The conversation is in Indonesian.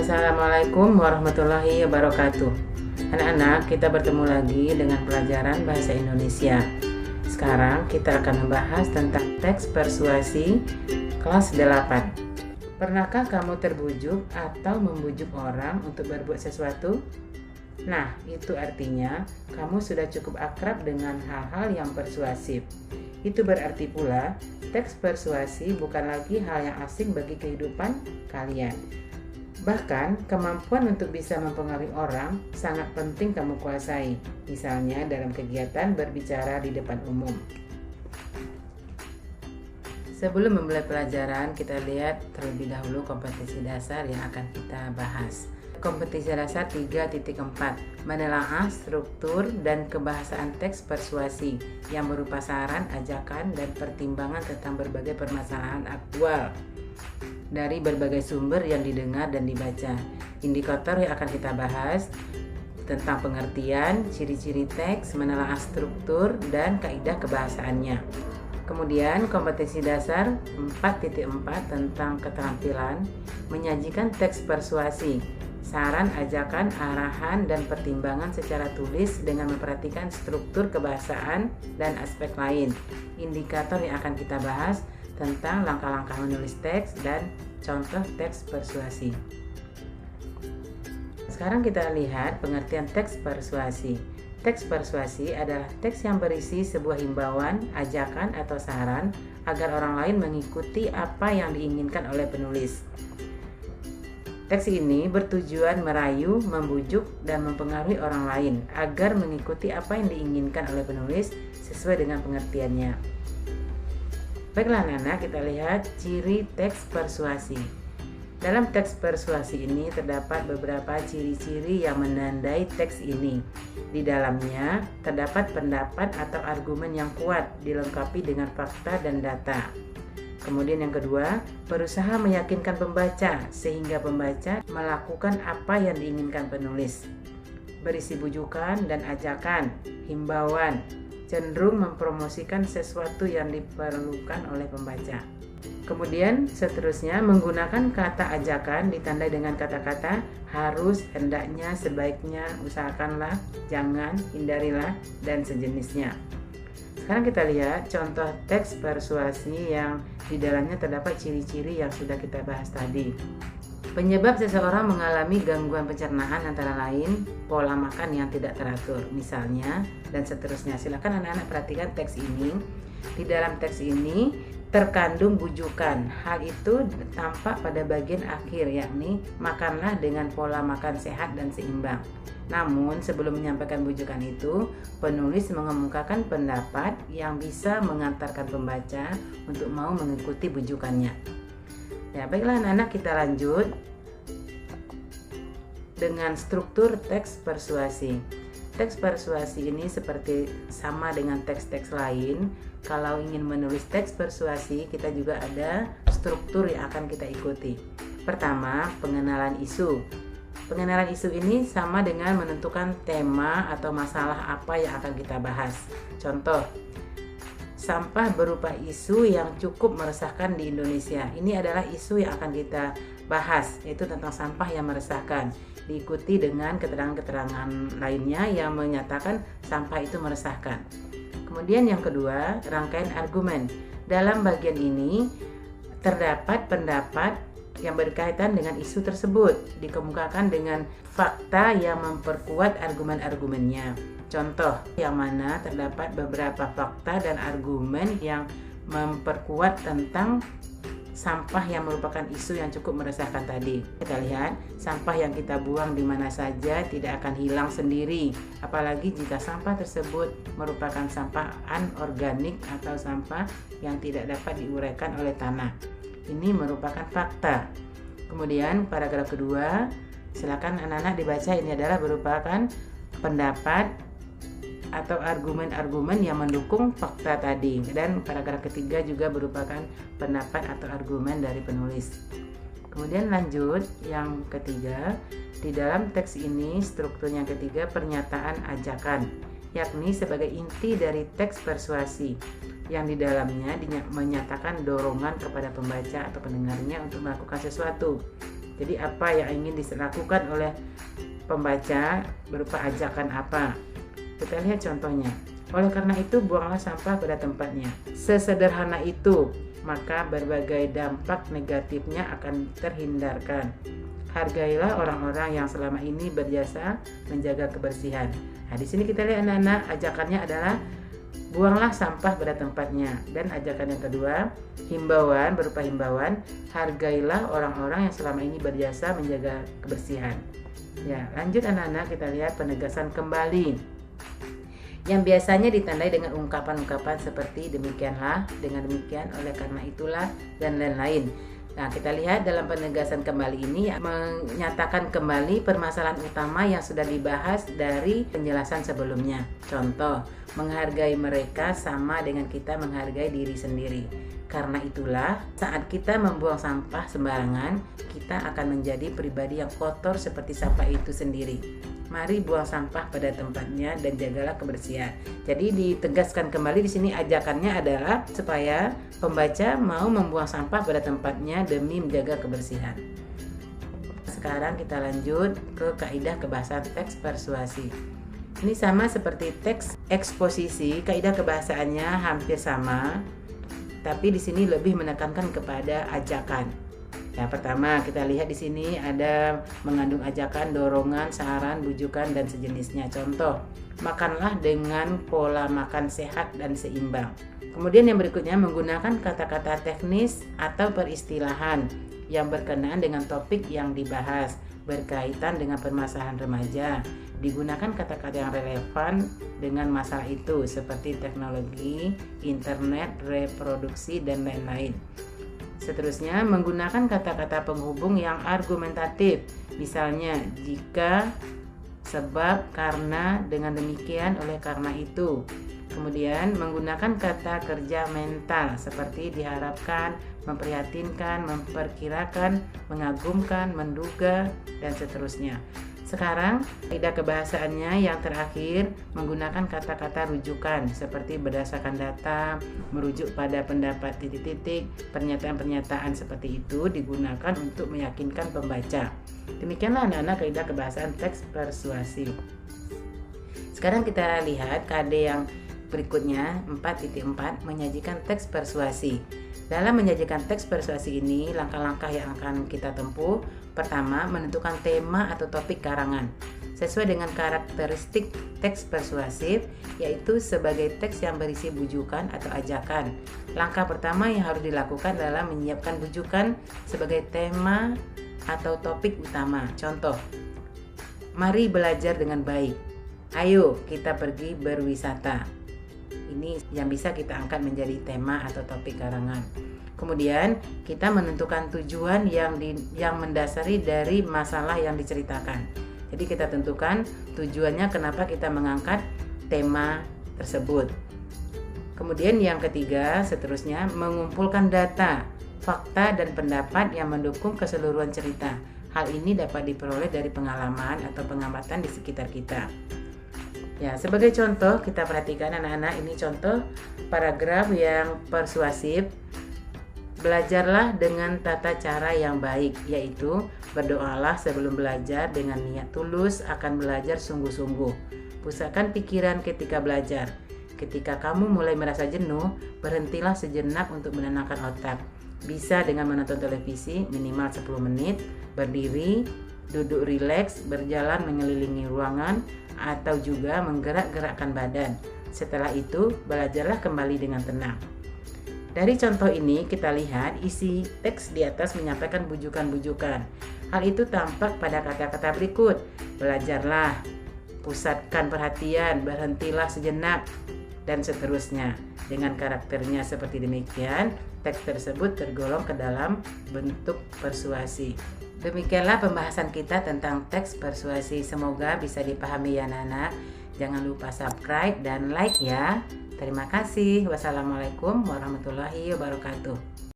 Assalamualaikum warahmatullahi wabarakatuh. Anak-anak, kita bertemu lagi dengan pelajaran bahasa Indonesia. Sekarang kita akan membahas tentang teks persuasi kelas 8. Pernahkah kamu terbujuk atau membujuk orang untuk berbuat sesuatu? Nah, itu artinya kamu sudah cukup akrab dengan hal-hal yang persuasif. Itu berarti pula teks persuasi bukan lagi hal yang asing bagi kehidupan kalian. Bahkan, kemampuan untuk bisa mempengaruhi orang sangat penting kamu kuasai, misalnya dalam kegiatan berbicara di depan umum. Sebelum memulai pelajaran, kita lihat terlebih dahulu kompetensi dasar yang akan kita bahas. Kompetensi dasar 3.4, menelaah struktur dan kebahasaan teks persuasi yang berupa saran, ajakan, dan pertimbangan tentang berbagai permasalahan aktual dari berbagai sumber yang didengar dan dibaca. Indikator yang akan kita bahas tentang pengertian, ciri-ciri teks, menelaah struktur, dan kaidah kebahasaannya. Kemudian kompetensi dasar 4.4 tentang keterampilan menyajikan teks persuasi, saran, ajakan, arahan, dan pertimbangan secara tulis dengan memperhatikan struktur kebahasaan dan aspek lain. Indikator yang akan kita bahas tentang langkah-langkah menulis teks dan contoh teks persuasi. Sekarang kita lihat pengertian teks persuasi. Teks persuasi adalah teks yang berisi sebuah himbauan, ajakan, atau saran agar orang lain mengikuti apa yang diinginkan oleh penulis. Teks ini bertujuan merayu, membujuk, dan mempengaruhi orang lain agar mengikuti apa yang diinginkan oleh penulis sesuai dengan pengertiannya. Baiklah anak-anak, kita lihat ciri teks persuasi. Dalam teks persuasi ini terdapat beberapa ciri-ciri yang menandai teks ini. Di dalamnya terdapat pendapat atau argumen yang kuat dilengkapi dengan fakta dan data. Kemudian yang kedua, berusaha meyakinkan pembaca sehingga pembaca melakukan apa yang diinginkan penulis. Berisi bujukan dan ajakan, himbauan, cenderung mempromosikan sesuatu yang diperlukan oleh pembaca. Kemudian seterusnya menggunakan kata ajakan ditandai dengan kata-kata harus, hendaknya, sebaiknya, usahakanlah, jangan, hindarilah, dan sejenisnya. Sekarang kita lihat contoh teks persuasi yang di dalamnya terdapat ciri-ciri yang sudah kita bahas tadi. Penyebab seseorang mengalami gangguan pencernaan antara lain pola makan yang tidak teratur, misalnya, dan seterusnya. Silakan anak-anak perhatikan teks ini. Di dalam teks ini terkandung bujukan. Hal itu tampak pada bagian akhir, yakni makanlah dengan pola makan sehat dan seimbang. Namun sebelum menyampaikan bujukan itu, penulis mengemukakan pendapat yang bisa mengantarkan pembaca untuk mau mengikuti bujukannya. Ya, baiklah anak-anak, kita lanjut dengan struktur teks persuasi. Teks persuasi ini seperti sama dengan teks-teks lain. Kalau ingin menulis teks persuasi, kita juga ada struktur yang akan kita ikuti. Pertama, pengenalan isu. Pengenalan isu ini sama dengan menentukan tema atau masalah apa yang akan kita bahas. Contoh, sampah berupa isu yang cukup meresahkan di Indonesia. Ini adalah isu yang akan kita bahas, yaitu tentang sampah yang meresahkan. Diikuti dengan keterangan-keterangan lainnya yang menyatakan sampah itu meresahkan. Kemudian yang kedua, rangkaian argumen. Dalam bagian ini terdapat pendapat yang berkaitan dengan isu tersebut, dikemukakan dengan fakta yang memperkuat argumen-argumennya. Contoh yang mana terdapat beberapa fakta dan argumen yang memperkuat tentang sampah yang merupakan isu yang cukup meresahkan tadi. Kita lihat, sampah yang kita buang di mana saja tidak akan hilang sendiri, apalagi jika sampah tersebut merupakan sampah anorganik atau sampah yang tidak dapat diuraikan oleh tanah. Ini merupakan fakta. Kemudian paragraf kedua, silakan anak-anak dibaca. Ini adalah merupakan pendapat atau argumen-argumen yang mendukung fakta tadi, dan paragraf ketiga juga merupakan pendapat atau argumen dari penulis. Kemudian lanjut yang ketiga, di dalam teks ini strukturnya ketiga pernyataan ajakan, yakni sebagai inti dari teks persuasi yang di dalamnya menyatakan dorongan kepada pembaca atau pendengarnya untuk melakukan sesuatu. Jadi apa yang ingin dilakukan oleh pembaca berupa ajakan apa. Kita lihat contohnya. Oleh karena itu, buanglah sampah pada tempatnya. Sesederhana itu, maka berbagai dampak negatifnya akan terhindarkan. Hargailah orang-orang yang selama ini berjasa menjaga kebersihan. Nah, di sini kita lihat anak-anak, ajakannya adalah buanglah sampah pada tempatnya. Dan ajakan yang kedua, himbauan berupa himbauan, hargailah orang-orang yang selama ini berjasa menjaga kebersihan. Ya, lanjut anak-anak, kita lihat penegasan kembali yang biasanya ditandai dengan ungkapan-ungkapan seperti demikianlah, dengan demikian, oleh karena itulah, dan lain-lain. Nah, kita lihat dalam penegasan kembali ini menyatakan kembali permasalahan utama yang sudah dibahas dari penjelasan sebelumnya. Contoh, menghargai mereka sama dengan kita menghargai diri sendiri. Karena itulah, saat kita membuang sampah sembarangan, kita akan menjadi pribadi yang kotor seperti sampah itu sendiri. Mari buang sampah pada tempatnya dan jagalah kebersihan. Jadi ditegaskan kembali di sini ajakannya adalah supaya pembaca mau membuang sampah pada tempatnya demi menjaga kebersihan. Sekarang kita lanjut ke kaidah kebahasaan teks persuasi. Ini sama seperti teks eksposisi, kaidah kebahasaannya hampir sama, tapi di sini lebih menekankan kepada ajakan. Yang pertama kita lihat di sini ada mengandung ajakan, dorongan, saran, bujukan dan sejenisnya. Contoh, makanlah dengan pola makan sehat dan seimbang. Kemudian yang berikutnya menggunakan kata-kata teknis atau peristilahan yang berkenaan dengan topik yang dibahas, berkaitan dengan permasalahan remaja. Digunakan kata-kata yang relevan dengan masalah itu seperti teknologi, internet, reproduksi dan lain-lain. Seterusnya, menggunakan kata-kata penghubung yang argumentatif, misalnya jika, sebab, karena, dengan demikian, oleh karena itu. Kemudian, menggunakan kata kerja mental seperti diharapkan, memprihatinkan, memperkirakan, mengagumkan, menduga, dan seterusnya. Sekarang, kaidah kebahasaannya yang terakhir menggunakan kata-kata rujukan seperti berdasarkan data, merujuk pada pendapat titik-titik, pernyataan-pernyataan seperti itu digunakan untuk meyakinkan pembaca. Demikianlah anak-anak kaidah kebahasaan teks persuasi. Sekarang kita lihat KD yang berikutnya 4.4 menyajikan teks persuasi. Dalam menyajikan teks persuasi ini, langkah-langkah yang akan kita tempuh. Pertama, menentukan tema atau topik karangan sesuai dengan karakteristik teks persuasif, yaitu sebagai teks yang berisi bujukan atau ajakan. Langkah pertama yang harus dilakukan adalah menyiapkan bujukan sebagai tema atau topik utama. Contoh, mari belajar dengan baik. Ayo kita pergi berwisata. Ini yang bisa kita angkat menjadi tema atau topik karangan. Kemudian kita menentukan tujuan yang mendasari dari masalah yang diceritakan. Jadi kita tentukan tujuannya kenapa kita mengangkat tema tersebut. Kemudian yang ketiga, seterusnya mengumpulkan data, fakta dan pendapat yang mendukung keseluruhan cerita. Hal ini dapat diperoleh dari pengalaman atau pengamatan di sekitar kita. Ya, sebagai contoh kita perhatikan anak-anak, ini contoh paragraf yang persuasif. Belajarlah dengan tata cara yang baik, yaitu berdoalah sebelum belajar dengan niat tulus akan belajar sungguh-sungguh. Pusatkan pikiran ketika belajar. Ketika kamu mulai merasa jenuh, berhentilah sejenak untuk menenangkan otak. Bisa dengan menonton televisi minimal 10 menit, berdiri, duduk rileks, berjalan mengelilingi ruangan, atau juga menggerak-gerakkan badan. Setelah itu, belajarlah kembali dengan tenang. Dari contoh ini kita lihat isi teks di atas menyampaikan bujukan-bujukan. Hal itu tampak pada kata-kata berikut. Belajarlah, pusatkan perhatian, berhentilah sejenak, dan seterusnya. Dengan karakternya seperti demikian, teks tersebut tergolong ke dalam bentuk persuasi. Demikianlah pembahasan kita tentang teks persuasi. Semoga bisa dipahami ya anak-anak. Jangan lupa subscribe dan like ya. Terima kasih. Wassalamualaikum warahmatullahi wabarakatuh.